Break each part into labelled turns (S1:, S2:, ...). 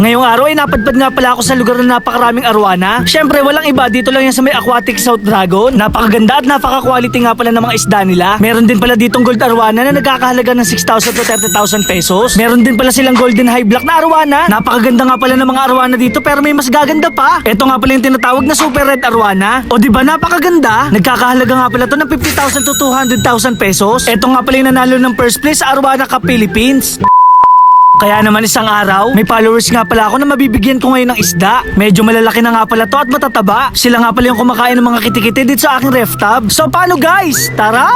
S1: Ngayong araw ay napadpad nga pala ako sa lugar na napakaraming arwana. Syempre walang iba, dito lang yan sa may Aquatic South Dragon. Napakaganda at napaka-quality nga pala ng mga isda nila. Meron din pala ditong gold arwana na nagkakahalaga ng 6,000 to 30,000 pesos. Meron din pala silang golden high black na arwana. Napakaganda nga pala ng mga arwana dito, pero may mas gaganda pa. Ito nga pala yung tinatawag na super red arwana. O diba napakaganda? Nagkakahalaga nga pala to ng 50,000 to 200,000 pesos. Ito nga pala yung nanalo ng first place sa Arwana Cup Philippines. Kaya naman isang araw, may followers nga pala ako na mabibigyan ko ngayon ng isda. Medyo malalaki na nga pala to at matataba. Sila nga pala yung kumakain ng mga kitikiti dito sa aking ref tub. So paano guys? Tara!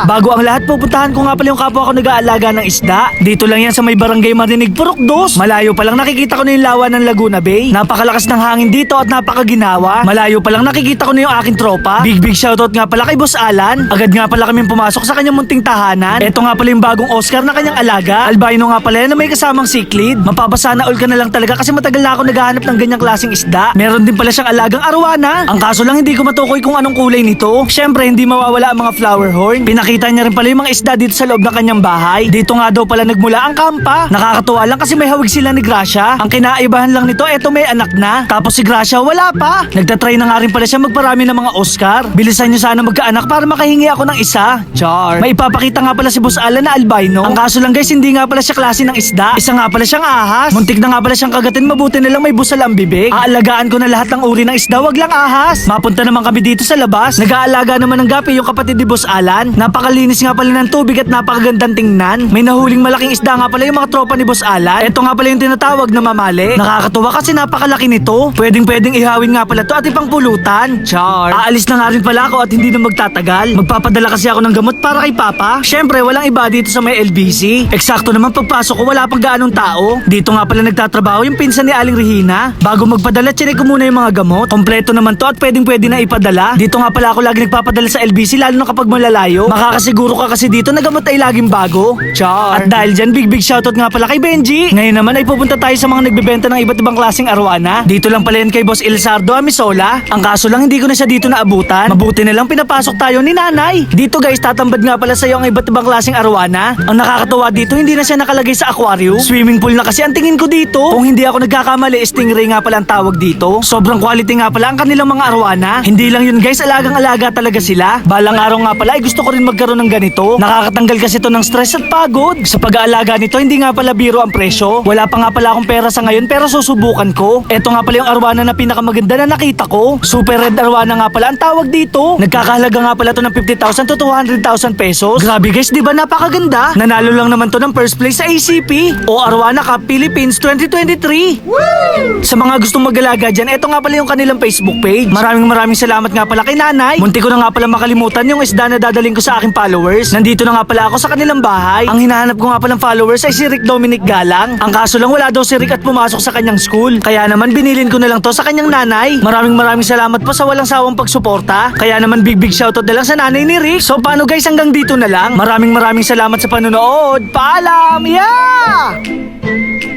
S1: Bago ang lahat, pupuntahan ko nga pala yung kapwa ko nag-aalaga ng isda. Dito lang yan sa may barangay Marinig Purok 2. Malayo pa lang nakikita ko na yung lawa ng Laguna Bay. Napakalakas ng hangin dito at napakaginawa. Malayo pa lang nakikita ko na yung aking tropa. Big shoutout nga pala kay Boss Alan. Agad nga pala kaming pumasok sa kanyang munting tahanan. Ito nga pala yung bagong Oscar na kanyang alaga. Albino nga pala yan na may kasamang siklid. Mapapasana all ka na lang talaga kasi matagal na ako naghahanap ng ganyang klaseng isda. Meron din pala siyang alagang arwana. Ang kaso lang hindi ko matukoy kung anong kulay nito. Syempre hindi mawawala ang mga flower horn. Pinakita niya rin pala yung mga isda dito sa loob ng kanyang bahay. Dito nga daw pala nagmula ang kampa. Nakakatuwa lang kasi may hawig sila ni Gracia. Ang kinaibahan lang nito, eto may anak na. Tapos si Gracia wala pa. Nagtatry na nga rin pala siya magparami ng mga Oscar. Bilisan niyo sana magkaanak para makahingi ako ng isa. Char. May ipapakita nga pala si Boss Alan na albino. Ang kaso lang guys, hindi nga pala siya klase ng isda. Isa nga pala siyang ahas. Muntik na nga pala siyang kagatin, mabuti na lang may busal ang bibig. Aalagaan ko na lahat ng uri ng isda, wag lang ahas. Mapunta naman kami dito sa labas. Nag-aalaga naman ng gapi yung kapatid ni Boss Alan. Napakalinis nga pala ng tubig at napakagandang tingnan. May nahuling malaking isda nga pala yung mga tropa ni Boss Alan. Ito nga pala yung tinatawag na mamali. Nakakatuwa kasi napakalaki nito. Pwedeng ihawin nga pala to at ipang pulutan. Char. Aalis na nga rin pala ako at hindi na magtatagal. Magpapadala kasi ako ng gamot para kay Papa. Syempre walang iba dito sa may LBC. Eksakto naman pagpasok ko wala pang gaanong tao. Dito nga pala nagtatrabaho yung pinsan ni Aling Regina. Bago magpadala, chinek ko muna yung mga gamot. Kompleto naman to at pwede na ipadala. Dito nga pala ako lagi nagpapadala sa LBC lalo na kapag malalayo. Makakasiguro ka kasi dito na gamot ay laging bago. Char. At dahil dyan, big shoutout nga pala kay Benji. Ngayon naman ay pupunta tayo sa mga nagbebenta ng iba't ibang klaseng arwana. Dito lang pala yan kay Boss Elzardo Amisola. Ang kaso lang hindi ko na siya dito naabutan. Mabuti na lang pinapasok tayo ni Nanay. Dito guys, tatambad nga pala sa iyo ang iba't ibang klaseng arwana. Ang nakakatuwa dito, hindi na siya nakalagay sa aquarium. Swimming pool na kasi ang tingin ko dito. Kung hindi ako nagkakamali, stingray nga pala ang tawag dito. Sobrang quality nga pala ang kanilang mga arwana. Hindi lang yun guys, alagang-alaga talaga sila. Balang araw nga pala ay gusto ko rin magkaroon ng ganito. Nakakatanggal kasi to ng stress at pagod. Sa pag-aalaga nito, hindi nga pala biro ang presyo. Wala pa nga pala akong pera sa ngayon pero susubukan ko. Eto nga pala yung arwana na pinakamaganda na nakita ko. Super red arwana nga pala ang tawag dito. Nagkakahalaga nga pala to ng 50,000 to 200,000 pesos. Grabe guys, di ba napakaganda? Nanalo lang naman to ng first place sa ACP o Arwana Cup Philippines 2023. Woo! Sa mga gustong mag-alaga dyan, eto nga pala yung kanilang Facebook page. Maraming salamat nga pala kay Nanay. Munti ko na nga pala makalimutan yung isda na dadaling ko sa aking followers. Nandito na nga pala ako sa kanilang bahay. Ang hinahanap ko nga palang followers ay si Rick Dominic Galang. Ang kaso lang wala daw si Rick at pumasok sa kanyang school. Kaya naman binilin ko na lang to sa kanyang nanay. Maraming salamat po sa walang sawang pagsuporta. Kaya naman big shoutout na lang sa nanay ni Rick. So paano guys, hanggang dito na lang. Maraming salamat sa panonood. Paalam! Yeah!